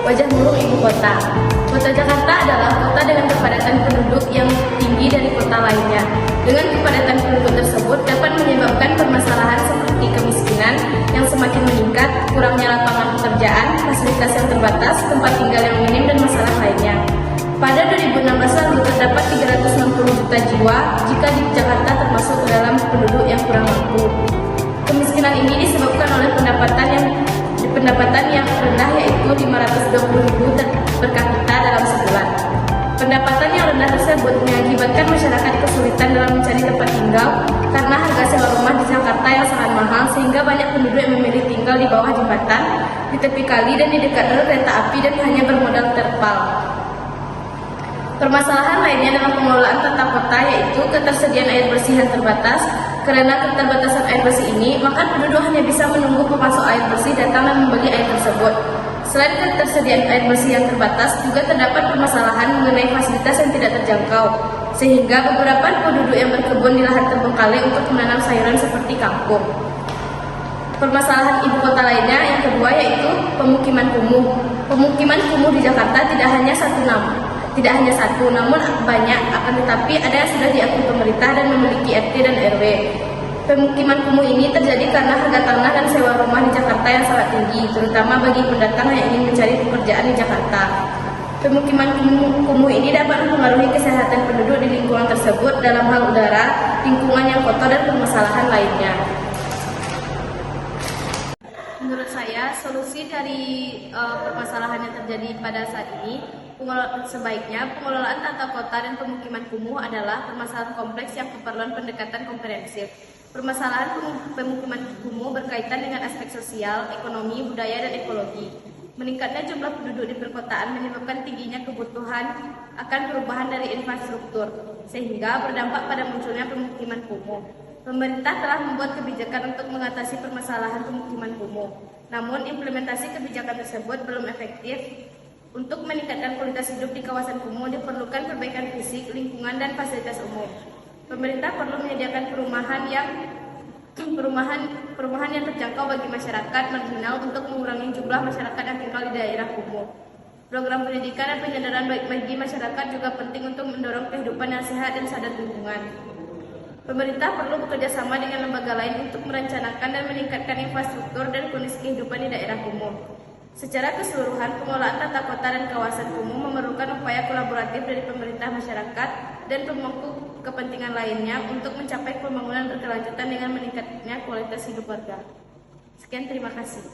wajah murung ibu kota. Kota Jakarta adalah kota dengan kepadatan penduduk yang tinggi dari kota lainnya. Dengan kepadatan penduduk tersebut dapat menyebabkan permasalahan seperti kemiskinan yang semakin meningkat, kurangnya lapangan pekerjaan, fasilitas yang terbatas, tempat tinggal yang minim, dan masalah lainnya. Pada 2016 lalu terdapat 360 juta jiwa jika di Jakarta termasuk ke dalam penduduk yang kurang mampu. Kemiskinan ini disebabkan oleh pendapatan yang rendah, yaitu 520.000 per kapita dalam sebulan. Pendapatan yang rendah tersebut mengakibatkan masyarakat kesulitan dalam mencari tempat tinggal karena harga sewa rumah di Jakarta yang sangat mahal, sehingga banyak penduduk yang memilih tinggal di bawah jembatan, di tepi kali, dan di dekat rel kereta api dan hanya bermodal terpal. Permasalahan lainnya dalam pengelolaan tata kota yaitu ketersediaan air bersih yang terbatas. Karena keterbatasan air bersih ini, maka penduduk hanya bisa menunggu pemasok air bersih datang dan membeli air tersebut. Selain ketersediaan air bersih yang terbatas, juga terdapat permasalahan mengenai fasilitas yang tidak terjangkau, sehingga beberapa penduduk yang berkebun di lahan terbengkalai untuk menanam sayuran seperti kangkung. Permasalahan ibu kota lainnya yang kedua yaitu pemukiman kumuh. Pemukiman kumuh di Jakarta tidak hanya satu, namun banyak, akan tetapi ada yang sudah diakui pemerintah dan memiliki RT dan RW. Pemukiman kumuh ini terjadi karena harga tanah dan sewa rumah di Jakarta yang sangat tinggi, terutama bagi pendatang yang ingin mencari pekerjaan di Jakarta. Pemukiman kumuh ini dapat mempengaruhi kesehatan penduduk di lingkungan tersebut dalam hal udara, lingkungan yang kotor, dan permasalahan lainnya. Menurut saya, solusi dari permasalahan yang terjadi pada saat ini, sebaiknya pengelolaan tata kota dan pemukiman kumuh adalah permasalahan kompleks yang keperluan pendekatan komprehensif. Permasalahan pemukiman kumuh berkaitan dengan aspek sosial, ekonomi, budaya, dan ekologi. Meningkatnya jumlah penduduk di perkotaan menyebabkan tingginya kebutuhan akan perubahan dari infrastruktur, sehingga berdampak pada munculnya pemukiman kumuh. Pemerintah telah membuat kebijakan untuk mengatasi permasalahan pemukiman kumuh. Namun, implementasi kebijakan tersebut belum efektif. Untuk meningkatkan kualitas hidup di kawasan kumuh diperlukan perbaikan fisik, lingkungan, dan fasilitas umum. Pemerintah perlu menyediakan perumahan yang terjangkau bagi masyarakat marginal untuk mengurangi jumlah masyarakat yang tinggal di daerah kumuh. Program pendidikan dan penyadaran baik bagi masyarakat juga penting untuk mendorong kehidupan yang sehat dan sadar lingkungan. Pemerintah perlu bekerja sama dengan lembaga lain untuk merencanakan dan meningkatkan infrastruktur dan kondisi kehidupan di daerah kumuh. Secara keseluruhan, pengelolaan tata kota dan kawasan kumuh memerlukan upaya kolaboratif dari pemerintah, masyarakat, dan pemangku kepentingan lainnya untuk mencapai pembangunan berkelanjutan dengan meningkatnya kualitas hidup warga. Sekian, terima kasih.